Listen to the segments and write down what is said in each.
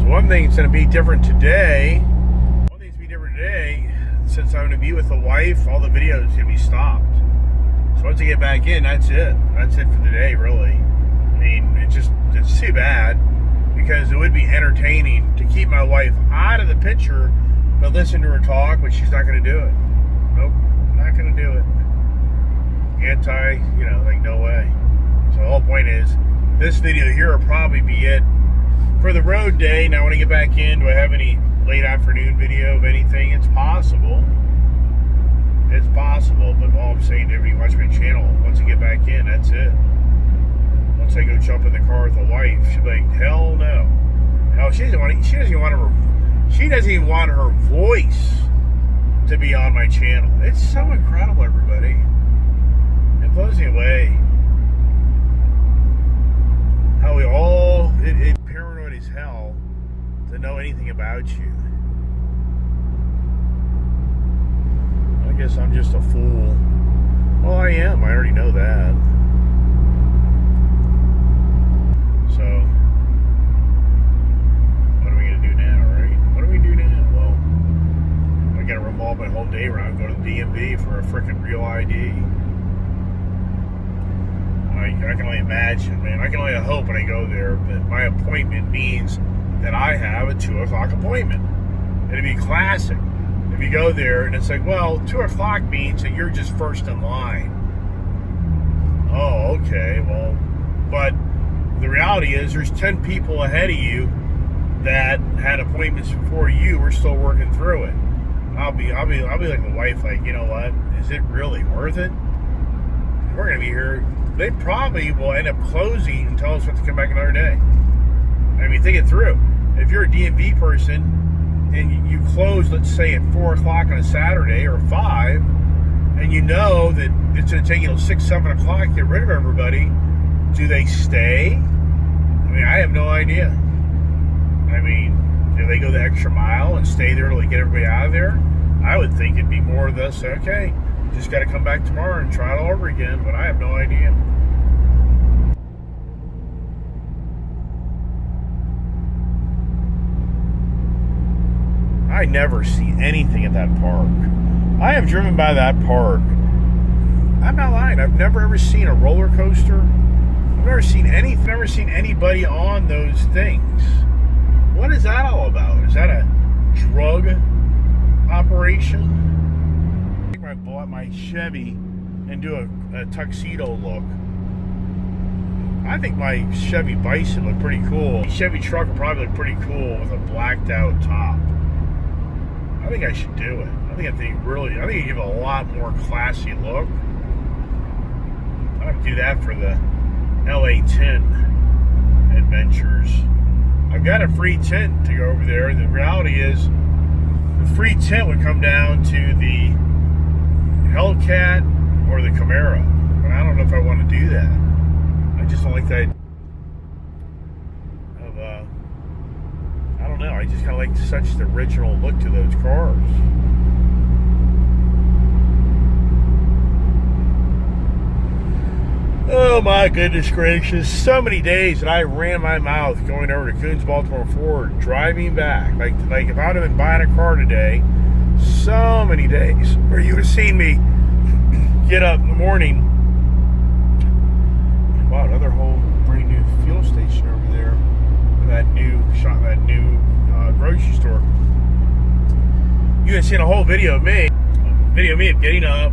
So one thing that's going to be different today, since I'm going to be with the wife, all the videos are going to be stopped. So once I get back in, that's it. That's it for the day, really. I mean, it's too bad, because it would be entertaining to keep my wife out of the picture, but listen to her talk, but she's not going to do it. Nope, not going to do it. Like no way. So the whole point is, this video here will probably be it for the road day. Now when I get back in, do I have any late afternoon video of anything? It's possible. It's possible, but all I'm saying to everybody watch my channel, once I get back in, that's it. Once I go jump in the car with the wife, she'll be like, hell no. Hell, she doesn't even want her voice to be on my channel. It's so incredible, everybody. It blows me away. How it's paranoid as hell to know anything about you. I guess I'm just a fool. Well, I am. I already know that. So, what are we going to do now, right? What do we do now? Well, I got to revolve my whole day around, go to the DMV for a freaking real ID. I can only imagine, man. I can only hope when I go there that my appointment means that I have a 2 o'clock appointment. It'd be classic if you go there and it's like, well, 2 o'clock means that you're just first in line. Oh, okay, well, but the reality is there's 10 people ahead of you that had appointments before you. We're still working through it. I'll be like the wife, like, you know what? Is it really worth it? We're gonna be here. They probably will end up closing and tell us what to come back another day. I mean, think it through. If you're a DMV person and you close, let's say at 4 o'clock on a Saturday or 5, and you know that it's going to take 6, 7 o'clock to get rid of everybody, do they stay? I mean, I have no idea. I mean, do they go the extra mile and stay there till they get everybody out of there? I would think it'd be more of this, okay, just got to come back tomorrow and try it all over again, but I have no idea. I never see anything at that park. I have driven by that park. I'm not lying. I've never ever seen a roller coaster. I've never seen anything. Never seen anybody on those things. What is that all about? Is that a drug operation? I bought my Chevy and do a tuxedo look. I think my Chevy Bison look pretty cool. The Chevy truck would probably look pretty cool with a blacked out top. I think I should do it. I think it'd give it a lot more classy look. I have to do that for the LA 10 adventures. I've got a free tint to go over there. The reality is, the free tint would come down to the Hellcat or the Camaro. But I don't know if I want to do that. I just don't like that of I don't know. I just kind of like such the original look to those cars. Oh my goodness gracious. So many days that I ran my mouth going over to Coons Baltimore Ford, driving back. Like if I would have been buying a car today, so many days where you would have seen me get up in the morning. Wow, another whole brand new fuel station over there. That new grocery store. You have seen a whole video of me of getting up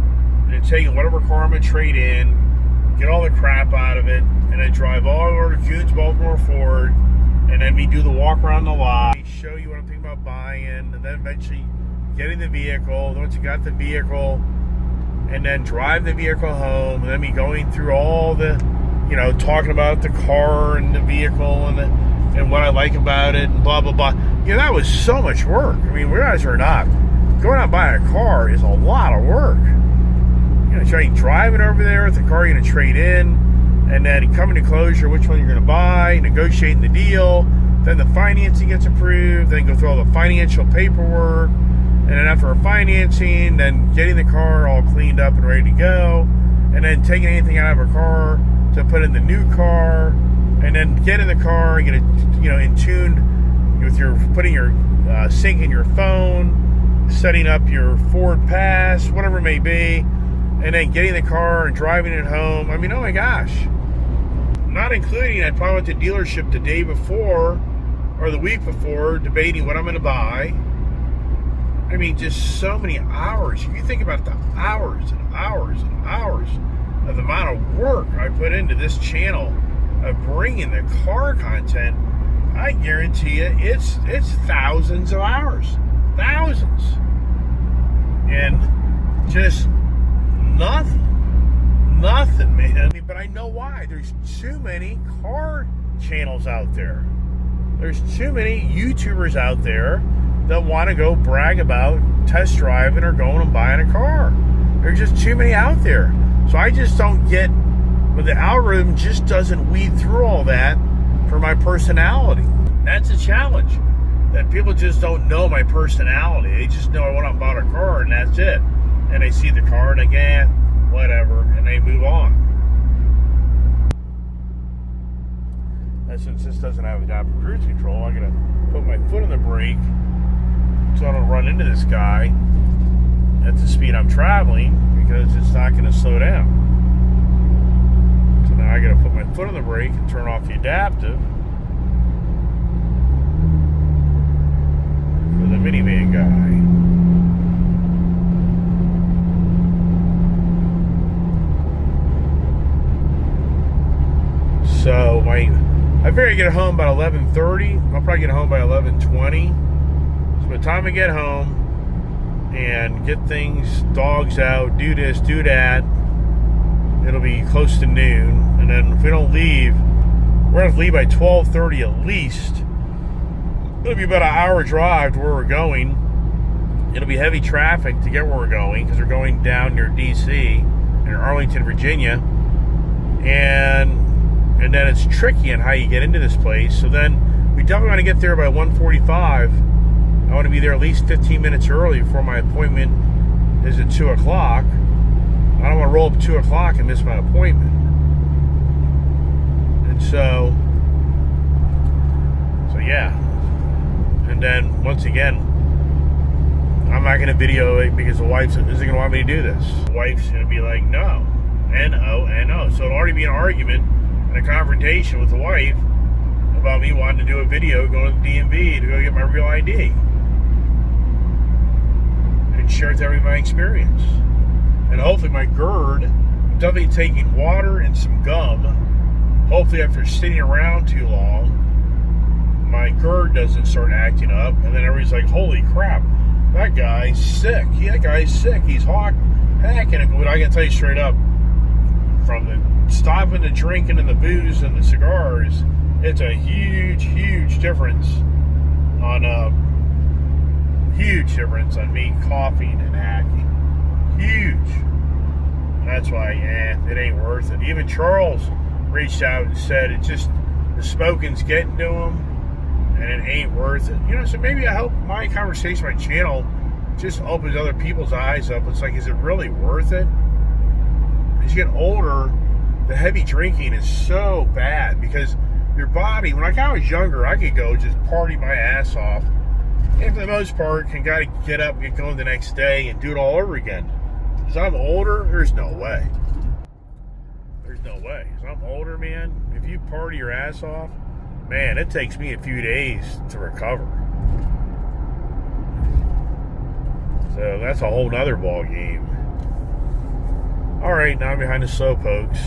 and taking whatever car I'm gonna trade in, get all the crap out of it, and then drive all over to Coons Baltimore Ford, and then me do the walk around the lot, show you what I'm thinking about buying, and then eventually getting the vehicle. Then once you got the vehicle, and then drive the vehicle home, and then me going through all the, talking about the car and the vehicle and what I like about it and blah blah blah. That was so much work. I mean, realize it or not, going out and buying a car is a lot of work. Driving over there with the car you're going to trade in, and then coming to closure, which one you're going to buy, negotiating the deal, then the financing gets approved, then go through all the financial paperwork, and then after financing, then getting the car all cleaned up and ready to go, and then taking anything out of a car to put in the new car, and then get in the car and get it, in tune with you're putting your sync in your phone, setting up your Ford Pass, whatever it may be, and then getting the car and driving it home. I mean, oh my gosh. Not including, I probably went to dealership the day before or the week before debating what I'm going to buy. I mean, just so many hours. You think about the hours and hours and hours of the amount of work I put into this channel of bringing the car content. I guarantee you it's thousands of hours. Thousands. And just nothing, man. I mean, but I know why. There's too many car channels out there. There's too many YouTubers out there that want to go brag about test driving or going and buying a car. There's just too many out there. So I just don't get, but the algorithm just doesn't weed through all that for my personality. That's a challenge. That people just don't know my personality. They just know I went out and bought a car and that's it. And they see the car and they go, whatever, and they move on. And since this doesn't have adaptive cruise control, I'm gonna put my foot on the brake so I don't run into this guy at the speed I'm traveling, because it's not gonna slow down. So now I gotta put my foot on the brake and turn off the adaptive for the minivan guy. So I figure I get home about 11:30. I'll probably get home by 11:20. So by the time I get home and get things, dogs out, do this, do that, it'll be close to noon. And then if we don't leave, we're gonna have to leave by 12:30 at least. It'll be about an hour drive to where we're going. It'll be heavy traffic to get where we're going, because we're going down near DC in Arlington, Virginia. And then it's tricky on how you get into this place. So then we definitely want to get there by 1:45. I want to be there at least 15 minutes early before my appointment is at 2 o'clock. I don't want to roll up 2 o'clock and miss my appointment. And so yeah. And then once again, I'm not going to video it because the wife isn't going to want me to do this. The wife's going to be like, no, N-O. So it'll already be an argument and a confrontation with the wife about me wanting to do a video going to the DMV to go get my real ID and share with everybody my experience. And hopefully my GERD, I'm definitely taking water and some gum. Hopefully after sitting around too long, my GERD doesn't start acting up, and then everybody's like, holy crap, that guy's sick. That guy's sick. He's hacking. But I can tell you straight up, from the stopping the drinking and the booze and the cigars, it's a huge difference on me coughing and hacking. Huge. And that's why, it ain't worth it. Even Charles reached out and said it's just the smoking's getting to him and it ain't worth it. So maybe I hope my conversation, my channel, just opens other people's eyes up. It's like, is it really worth it? As you get older, the heavy drinking is so bad, because your body, when I was younger, I could go just party my ass off, and for the most part can gotta get up and get going the next day and do it all over again. As I'm older, there's no way. As I'm older, man, if you party your ass off, man, it takes me a few days to recover. So that's a whole nother ball game. Alright, now I'm behind the slowpokes.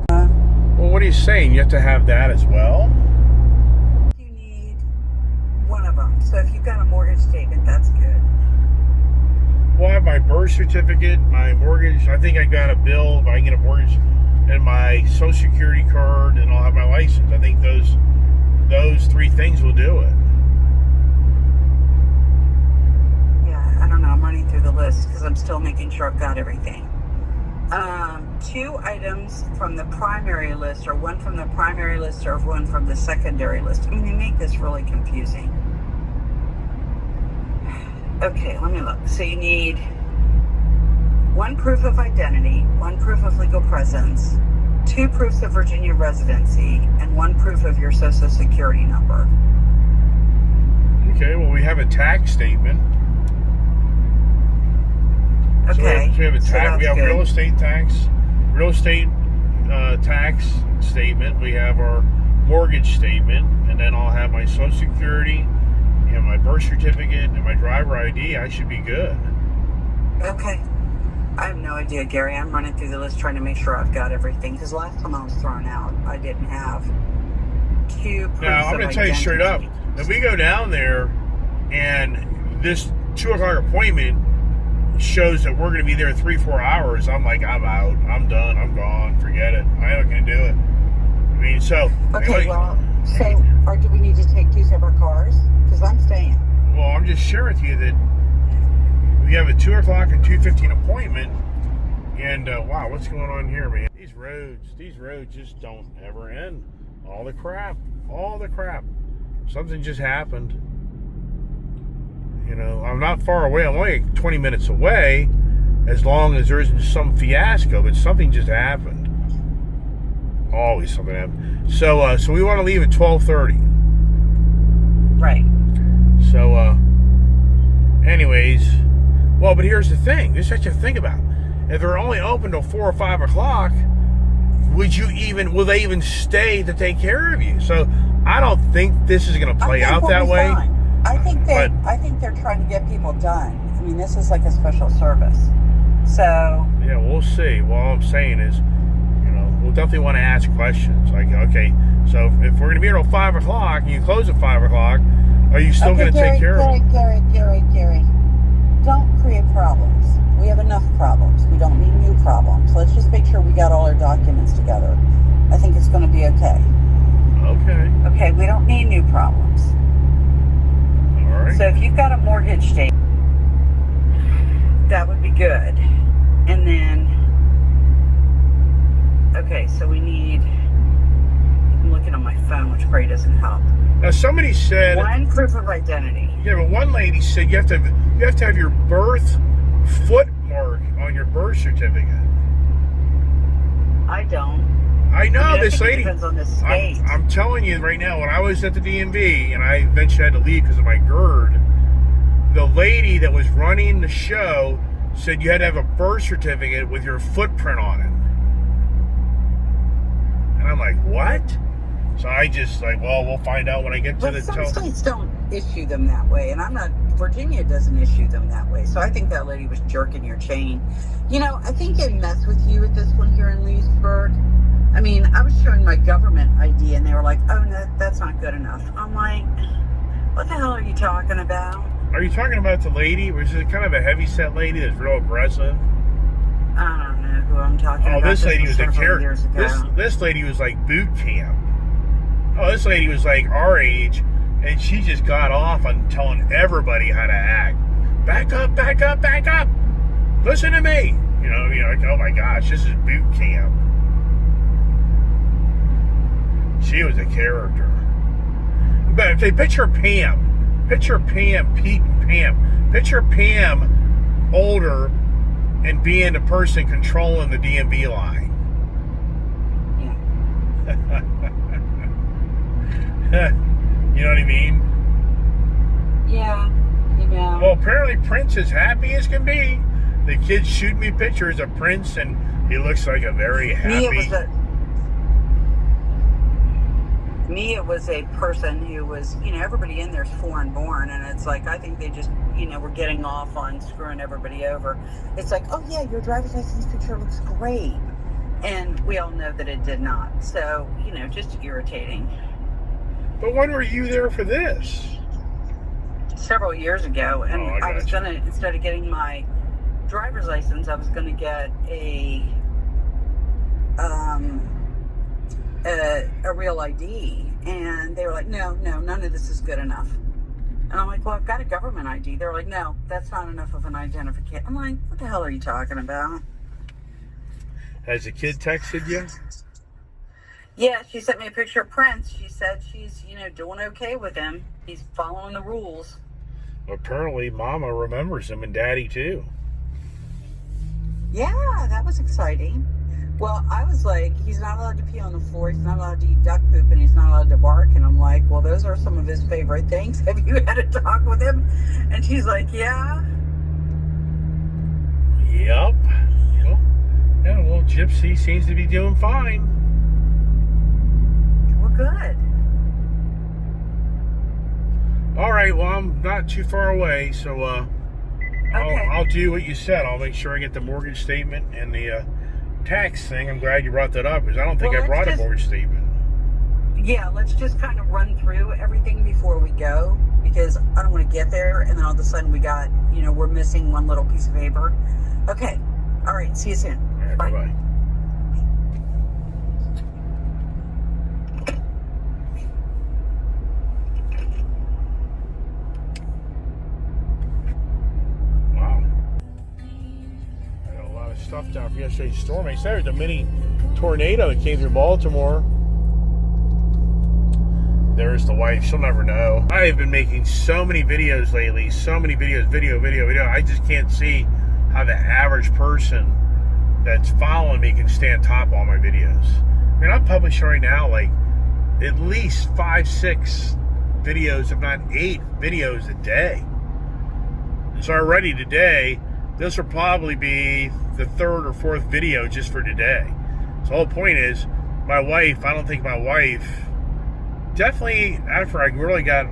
Well, what are you saying? You have to have that as well? You need one of them. So if you've got a mortgage statement, that's good. Well, I have my birth certificate, my mortgage. I think I got a bill if I can get a mortgage, and my social security card, and I'll have my license. I think those three things will do it. Yeah, I don't know. I'm running through the list because I'm still making sure I've got everything. 2 items from the primary list, or one from the primary list, or one from the secondary list. I mean, they make this really confusing. Okay, let me look. So you need 1 proof of identity, 1 proof of legal presence, 2 proofs of Virginia residency and 1 proof of your social security number. Okay, well, we have a tax statement. Okay. So we have a tax. We have good. real estate tax statement. We have our mortgage statement, and then I'll have my social security, and my birth certificate, and my driver ID. I should be good. Okay. I have no idea, Gary. I'm running through the list trying to make sure I've got everything, because last time I was thrown out, I didn't have 2 proofs Now, I'm going to tell you straight up, if we go down there and this 2 o'clock appointment shows that we're going to be there 3-4 hours, I'm like, I'm out. I'm done. I'm gone. Forget it. I ain't going to do it. I mean, so... Okay, or do we need to take 2 separate cars? Because I'm staying. Well, I'm just sharing with you that we have a 2 o'clock and 2:15 appointment, and wow, what's going on here, man? These roads just don't ever end. All the crap. Something just happened. You know, I'm not far away. I'm only 20 minutes away, as long as there isn't some fiasco, but something just happened. Always something happened. So we want to leave at 12:30. Right. So, anyways, well, but here's the thing. This is what you have to think about. If they're only open till 4 or 5 o'clock, will they even stay to take care of you? So, I don't think this is going to play out that way. Fine. I think they're trying to get people done. I mean, this is like a special service. So yeah, we'll see. Well, all I'm saying is, you know, we'll definitely want to ask questions. Like, okay, so if we're going to be here till 5 o'clock and you close at 5 o'clock, are you still going to take care of it? Gary, don't create problems. We have enough problems. We don't need new problems. Let's just make sure we got all our documents together. I think it's going to be okay. Okay, we don't need new problems. All right. So if you've got a mortgage statement, that would be good. And then, okay, so we need, I'm looking on my phone, which probably doesn't help. Now, somebody said 1 proof of identity. Yeah, but one lady said you have to have your birth footmark on your birth certificate. I don't. I know. I this think lady. it depends on the state. I'm telling you right now, when I was at the DMV and I eventually had to leave because of my GERD, the lady that was running the show said you had to have a birth certificate with your footprint on it. And I'm like, what? So I just like, well, we'll find out when I get to the some states don't issue them that way, and Virginia doesn't issue them that way. So I think that lady was jerking your chain. You know, I think they mess with you at this one here in Leesburg. I mean, I was showing my government ID, and they were like, oh, no, that's not good enough. I'm like, what the hell are you talking about? Are you talking about the lady? Was it kind of a heavy-set lady that's real aggressive? I don't know who I'm talking about. Oh, this lady was a character. This lady was like boot camp. Oh, this lady was like our age, and she just got off on telling everybody how to act. Back up, back up, back up. Listen to me. You know, like, oh my gosh, this is boot camp. She was a character. But okay, picture Pam. Picture Pam, Pete and Pam. Picture Pam older and being the person controlling the DMV line. Yeah. You know what I mean? Yeah. Well, apparently Prince is happy as can be. The kids shoot me pictures of Prince, and he looks like a very happy... it was a person who was, you know, everybody in there's foreign born, and it's like, I think they just, you know, were getting off on screwing everybody over. It's like, oh yeah, your driver's license picture looks great. And we all know that it did not. So, you know, just irritating. But when were you there for this? Several years ago, and I was gonna, instead of getting my driver's license, I was gonna get a real ID, and they were like, no, none of this is good enough. And I'm like, well, I've got a government ID. They're like, no, that's not enough of an identification. I'm like, what the hell are you talking about? Has the kid texted you? Yeah, she sent me a picture of Prince. She said she's, you know, doing okay with him. He's following the rules. Apparently, Mama remembers him and Daddy too. Yeah, that was exciting. Well, I was like, he's not allowed to pee on the floor, he's not allowed to eat duck poop, and he's not allowed to bark. And I'm like, well, those are some of his favorite things. Have you had a talk with him? And she's like, yeah. Yep. Yeah, well, Gypsy seems to be doing fine. Well, good. All right, well, I'm not too far away, so Okay. I'll do what you said. I'll make sure I get the mortgage statement and the tax thing. I'm glad you brought that up, because I don't think I brought a mortgage statement. Yeah, let's just kind of run through everything before we go, because I don't want to get there and then all of a sudden we got, we're missing one little piece of paper. Okay. All right. See you soon. All right, Bye. bye-bye. Stuff down from yesterday's storm. They said there was a mini tornado that came through Baltimore. There's the wife. She'll never know. I have been making so many videos lately. So many videos. Video. I just can't see how the average person that's following me can stay on top of all my videos. I mean, I'm publishing right now like at least 5, 6 videos, if not 8 videos a day. And so already today, this will probably be the 3rd or 4th video just for today. So the whole point is, my wife, I don't think my wife, definitely after I really got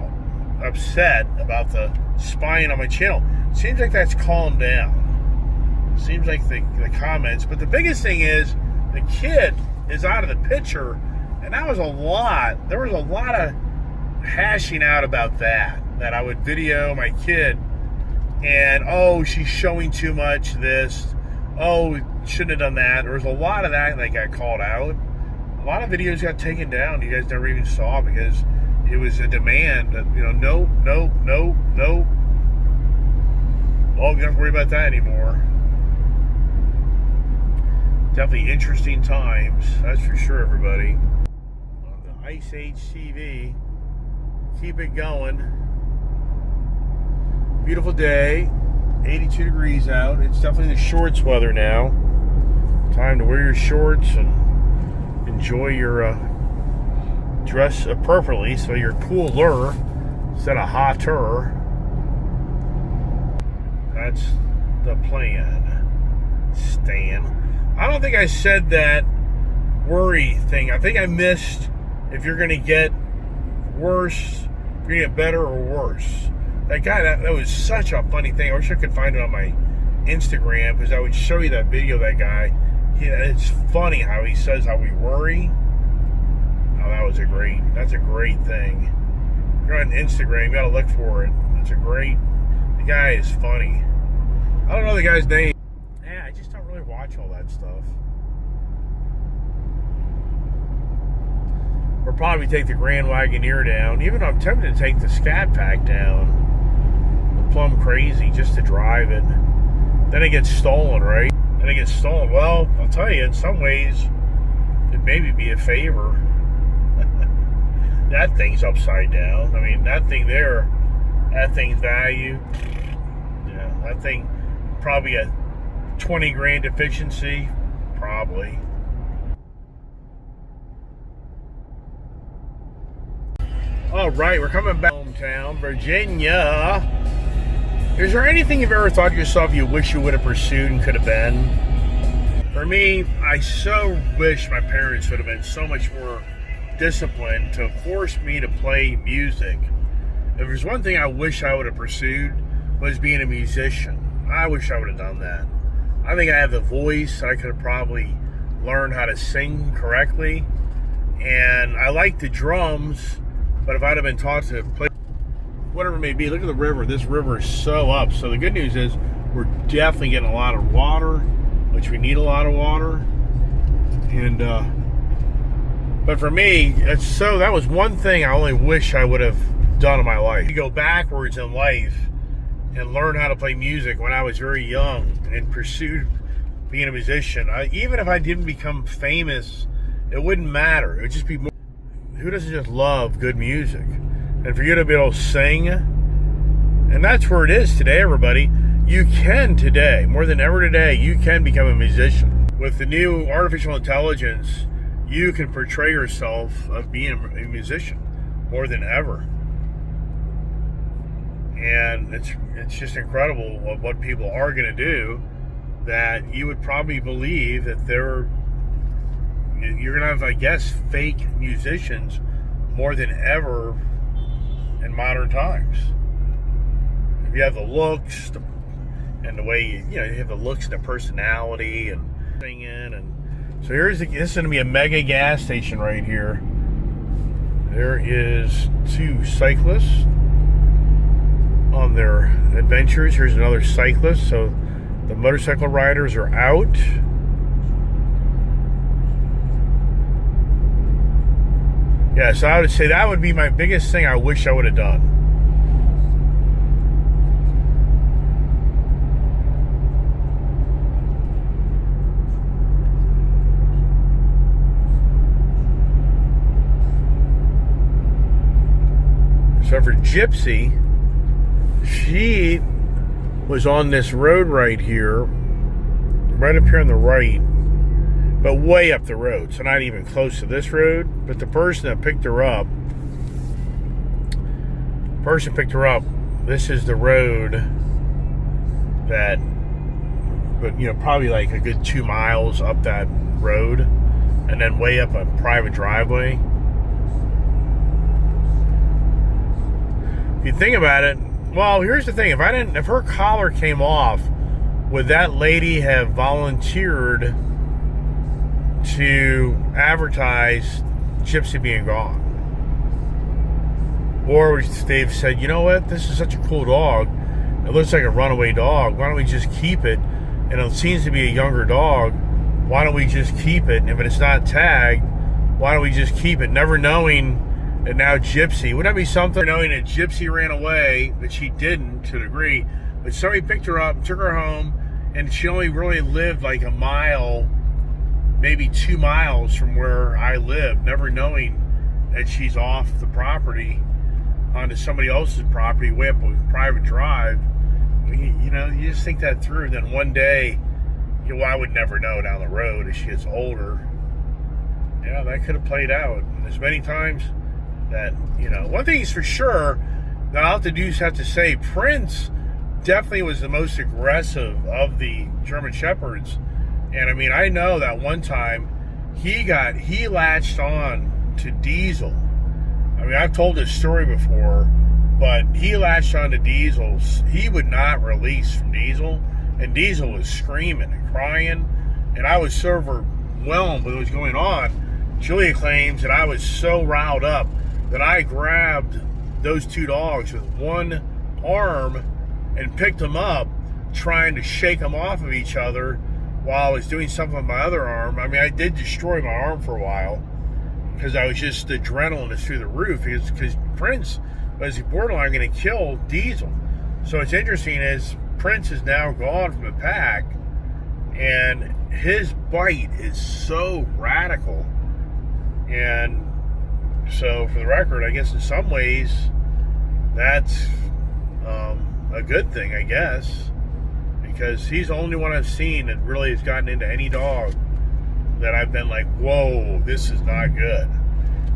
upset about the spying on my channel, seems like that's calmed down. Seems like the comments. But the biggest thing is, the kid is out of the picture, and that was a lot. There was a lot of hashing out about that I would video my kid, and, oh, she's showing too much this. Oh, shouldn't have done that. There was a lot of that got called out. A lot of videos got taken down you guys never even saw, because it was a demand that, no. Oh, you don't have to worry about that anymore. Definitely interesting times, that's for sure, everybody. On the Ice Age TV, keep it going. Beautiful day, 82 degrees out. It's definitely the shorts weather now. Time to wear your shorts and enjoy your dress appropriately so you're cooler instead of hotter. That's the plan, Stan. I don't think I said that worry thing. I think I missed if you're going to get worse, if you're going to get better or worse. That guy, that was such a funny thing. I wish I could find it on my Instagram, because I would show you that video of that guy. It's funny how he says how we worry. Oh, that's a great thing. If you're on Instagram, you gotta look for it. The guy is funny. I don't know the guy's name. Yeah, I just don't really watch all that stuff. We'll probably take the Grand Wagoneer down, even though I'm tempted to take the Scat Pack down. Plumb crazy just to drive it. Then it gets stolen, right? Well, I'll tell you, in some ways, it maybe be a favor. That thing's upside down. I mean, that thing there, that thing's value. Yeah, that thing, probably a 20 grand efficiency, probably. All right, we're coming back hometown, Virginia. Is there anything you've ever thought to yourself you wish you would have pursued and could have been? For me, I so wish my parents would have been so much more disciplined to force me to play music. If there's one thing I wish I would have pursued, was being a musician. I wish I would have done that. I think I have the voice. I could have probably learned how to sing correctly. And I like the drums, but if I'd have been taught to play, whatever it may be, look at the river. This river is so up. So the good news is we're definitely getting a lot of water, which we need a lot of water. And but for me, that was one thing I only wish I would have done in my life. You go backwards in life and learn how to play music when I was very young and pursued being a musician. Even if I didn't become famous, it wouldn't matter. It would just be more. Who doesn't just love good music? And for you to be able to sing, and that's where it is today, everybody. You can today, more than ever today, you can become a musician. with the new artificial intelligence, you can portray yourself of being a musician more than ever. And it's just incredible what people are going to do, that you would probably believe that you're going to have, I guess, fake musicians more than ever in modern times. If you have the looks and the way you have the looks and the personality and singing, and so this is going to be a mega gas station right here. There is 2 cyclists on their adventures. Here's another cyclist. So the motorcycle riders are out. Yeah, so I would say that would be my biggest thing I wish I would have done. So for Gypsy, she was on this road right here, right up here on the right, but way up the road, so not even close to this road. But the person that picked her up, this is the road that, but probably like a good 2 miles up that road, and then way up a private driveway. If you think about it, well, here's the thing: if her collar came off, would that lady have volunteered to advertise Gypsy being gone? Or would they've said, you know what, this is such a cool dog, it looks like a runaway dog, why don't we just keep it? And it seems to be a younger dog, why don't we just keep it? And if it's not tagged, why don't we just keep it? Never knowing that now Gypsy, wouldn't that be something? Knowing that Gypsy ran away, but she didn't to a degree, but somebody picked her up, took her home, and she only really lived like a mile, maybe 2 miles from where I live, never knowing that she's off the property onto somebody else's property, way up a private drive. You just think that through. Then one day, I would never know down the road as she gets older. Yeah, that could have played out. And there's many times that, one thing is for sure that I'll have to say, Prince definitely was the most aggressive of the German Shepherds. And I know that one time he latched on to Diesel. I've told this story before, but he latched on to Diesel. He would not release from Diesel, and Diesel was screaming and crying, and I was so overwhelmed with what was going on. Julia claims that I was so riled up that I grabbed those 2 dogs with one arm and picked them up, trying to shake them off of each other while I was doing something with my other arm. I did destroy my arm for a while because I was just, the adrenaline is through the roof, because Prince was borderline going to kill Diesel. So what's interesting is Prince is now gone from the pack, and his bite is so radical. And so for the record, I guess in some ways that's a good thing, I guess, because he's the only one I've seen that really has gotten into any dog that I've been like, whoa, this is not good.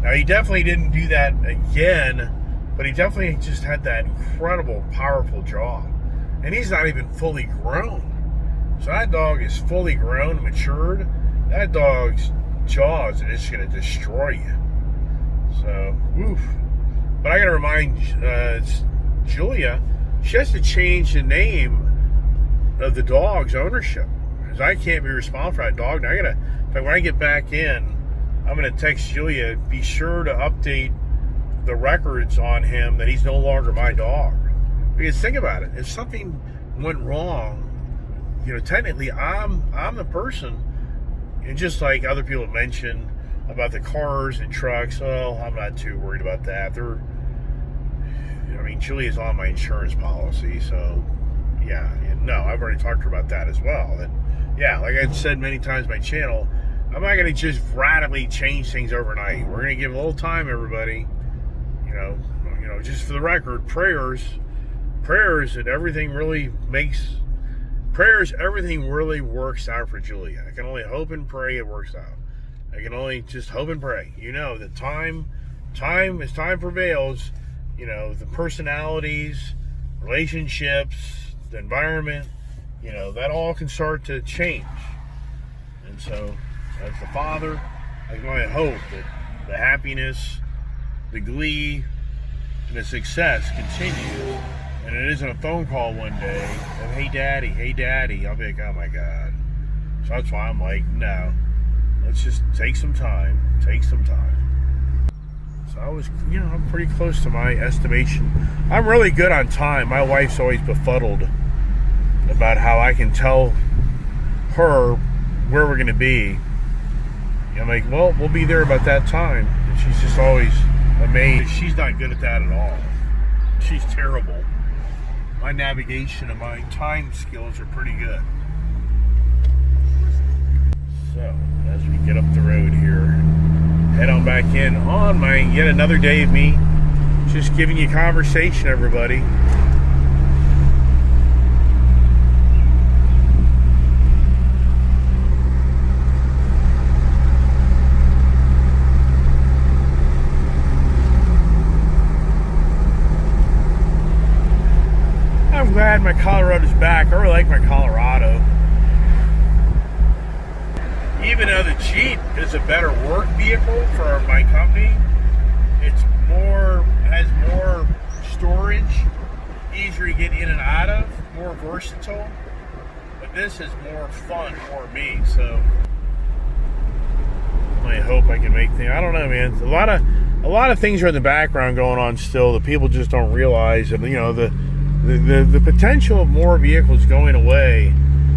Now, he definitely didn't do that again, but he definitely just had that incredible, powerful jaw. And he's not even fully grown. So that dog is fully grown and matured. That dog's jaws are just going to destroy you. So, oof. But I got to remind Julia, she has to change the name of the dog's ownership, because I can't be responsible for that dog. Now when I get back in, I'm gonna text Julia, be sure to update the records on him that he's no longer my dog. Because think about it, if something went wrong, technically I'm the person. And just like other people mentioned about the cars and trucks, well, I'm not too worried about that. Julia's on my insurance policy, so yeah, and no, I've already talked to her about that as well. And yeah, like I've said many times on my channel, I'm not going to just radically change things overnight. We're going to give a little time, everybody. Just for the record, prayers that everything really makes prayers, everything really works out for Julia. I can only hope and pray it works out. I can only just hope and pray. You know, the time prevails, you know, the personalities, relationships, the environment, you know, that all can start to change. And so, as the father, I can only hope that the happiness, the glee, and the success continue. And it isn't a phone call one day of, hey daddy. I'll be like, oh my God. So that's why I'm like, no, let's just take some time. So I was, you know, I'm pretty close to my estimation. I'm really good on time. My wife's always befuddled about how I can tell her where we're going to be. I'm like, well, we'll be there about that time. And she's just always amazed. She's not good at that at all. She's terrible. My navigation and my time skills are pretty good. So, as we get up the road here, head on back in on my yet another day of me just giving you conversation, everybody. I'm glad my Colorado's back. I really like my Colorado. Even though the Jeep is a better work vehicle for my company, has more storage, easier to get in and out of, more versatile. But this is more fun for me. So I hope I can make things. I don't know, man. A lot of things are in the background going on still that people just don't realize. And you know, the potential of more vehicles going away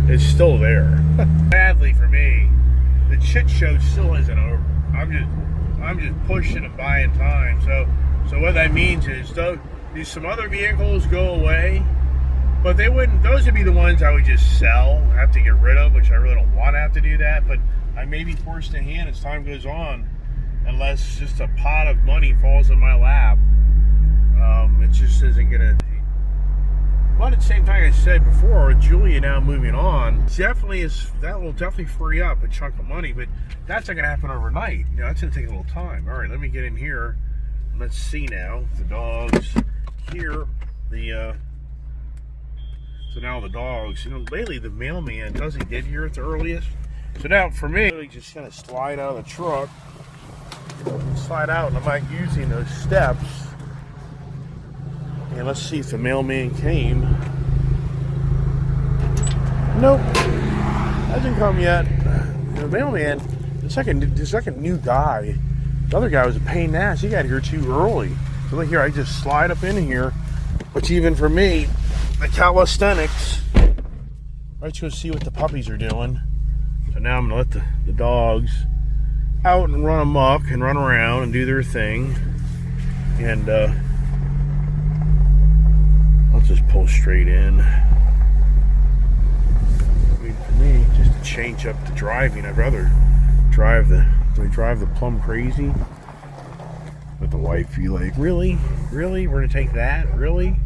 is still there. Sadly for me, the shit show still isn't over. I'm just pushing and buying time. So what that means is, though, some other vehicles go away, but those would be the ones I would just sell, have to get rid of, which I really don't want to have to do that, but I may be forced to hand as time goes on, unless just a pot of money falls in my lap. It just isn't gonna. But at the same time, like I said before, with Julia now moving on, that will definitely free up a chunk of money, but that's not going to happen overnight. You know, that's going to take a little time. All right, let me get in here. Let's see now. The dogs here. So now the dogs, you know, lately the mailman doesn't get here at the earliest. So now for me, I just kind of slide out of the truck, slide out, and I'm not using those steps. And let's see if the mailman came. Nope, hasn't come yet. The mailman, the second new guy, the other guy was a pain in the ass. He got here too early. So look here, I just slide up in here, which even for me, the calisthenics, right, to see what the puppies are doing. So now I'm gonna let the dogs out and run amok and run around and do their thing. And I'll just pull straight in. I mean, for me, just to change up the driving, I'd rather drive the plum crazy. But the wife be like, really? We're gonna take that? Really?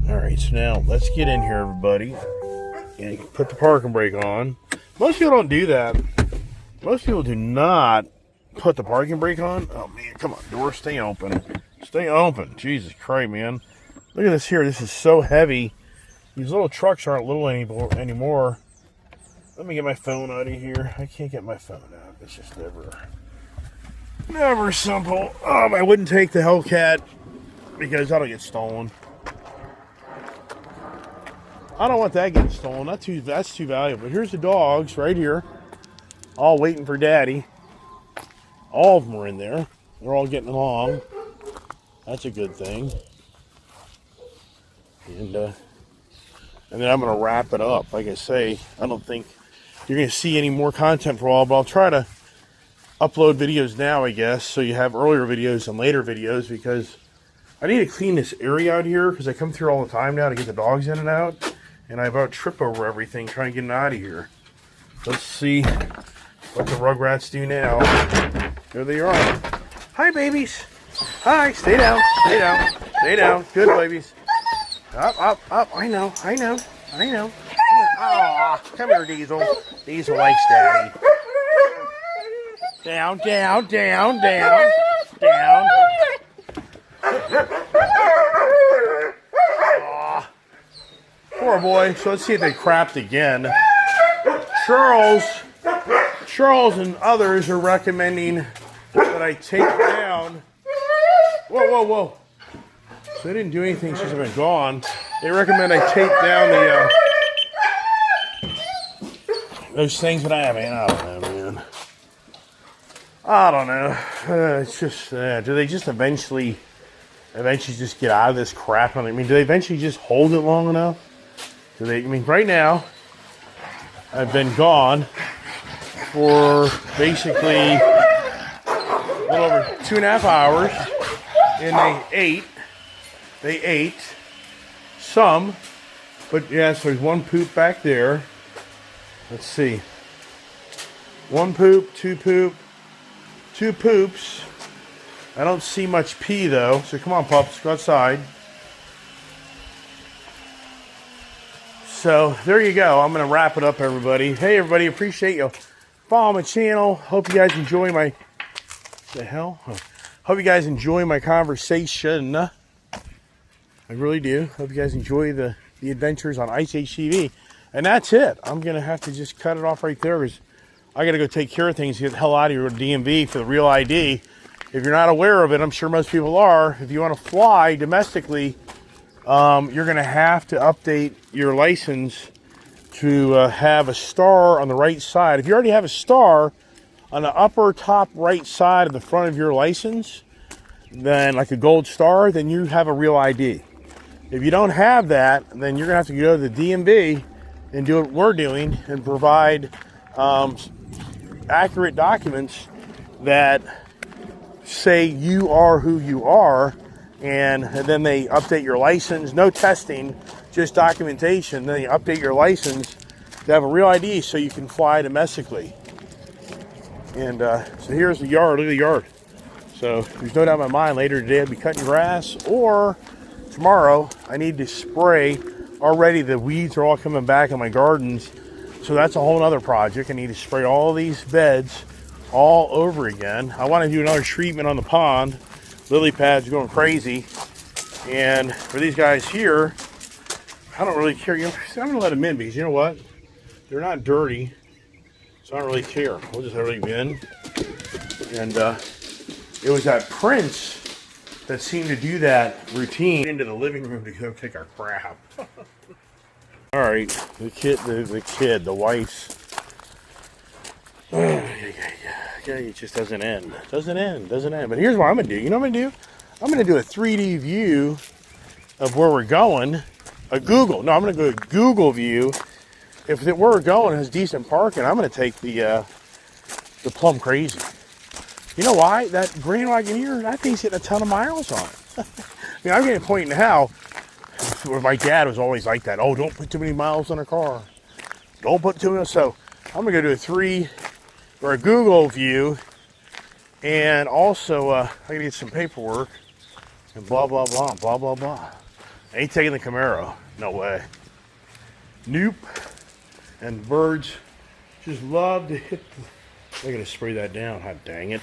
Alright, so now let's get in here, everybody. And put the parking brake on. Most people don't do that. Most people do not put the parking brake on. Oh man, come on, door, stay open. Stay open. Jesus Christ, man. Look at this here. This is so heavy. These little trucks aren't little anymore. Let me get my phone out of here. I can't get my phone out. It's just never simple. I wouldn't take the Hellcat because that'll get stolen. I don't want that getting stolen. That's too valuable. But here's the dogs right here, all waiting for Daddy. All of them are in there. They're all getting along. That's a good thing. And then I'm going to wrap it up. Like I say, I don't think you're going to see any more content for a while, but I'll try to upload videos now, I guess, so you have earlier videos and later videos, because I need to clean this area out here, because I come through all the time now to get the dogs in and out, and I about trip over everything trying to get them out of here. Let's see what the Rugrats do now. There they are. Hi, babies. Hi, stay down, stay down, stay down. Good babies. Up. I know. I know. Aw, come here, Diesel. Diesel likes Daddy. Down, down, down, down, down. Aw. Poor boy. So let's see if they crapped again. Charles and others are recommending that I take down. Whoa, whoa, whoa. So they didn't do anything since I've been gone. They recommend I take down those things that I have. Man, I don't know, man. I don't know. It's just, do they just eventually just get out of this crap? I mean, do they eventually just hold it long enough? Do they? I mean, right now, I've been gone for basically a little over 2.5 hours, and they ate some, but yes, there's one poop back there. Let's see. One poop, two poops. I don't see much pee though, so come on, pups, go outside. So there you go. I'm going to wrap it up, everybody. Hey, everybody, appreciate you following my channel. Hope you guys enjoy my... The hell? Hope you guys enjoy my conversation. I really do. Hope you guys enjoy the adventures on Ice HTV. And that's it. I'm going to have to just cut it off right there because I got to go take care of things. Get the hell out of here with DMV for the real ID. If you're not aware of it, I'm sure most people are. If you want to fly domestically, you're going to have to update your license to have a star on the right side. If you already have a star on the upper top right side of the front of your license, then like a gold star, then you have a real ID. If you don't have that, then you're going to have to go to the DMV and do what we're doing and provide accurate documents that say you are who you are, and then they update your license. No testing, just documentation. Then they update your license to have a real ID so you can fly domestically. And so here's the yard. Look at the yard. So there's no doubt in my mind later today I'll be cutting grass, or tomorrow I need to spray. Already the weeds are all coming back in my gardens, so that's a whole other project. I need to spray all these beds all over again. I want to do another treatment on the pond. Lily pads are going crazy, and for these guys here, I don't really care. You know, I'm going to let them in because you know what? They're not dirty, so I don't really care. We'll just leave them in. And it was that Prince that seemed to do that routine into the living room to go take our crap. All right, the wife's. It just doesn't end. Doesn't end. But here's what I'm gonna do. You know what I'm gonna do? I'm gonna do a 3D view of where we're going. I'm gonna go a Google view. If where we're going has decent parking, I'm gonna take the Plum Crazy. You know why? That Grand Wagoneer, that thing's hitting a ton of miles on it. I mean, I'm getting a point now where my dad was always like that. Oh, don't put too many miles on a car. Don't put too many. So I'm gonna go do a Google view, and also I gotta get some paperwork and blah blah blah blah blah blah. I ain't taking the Camaro. No way. Nope. And birds just love to hit. I gotta spray that down. Hot dang it.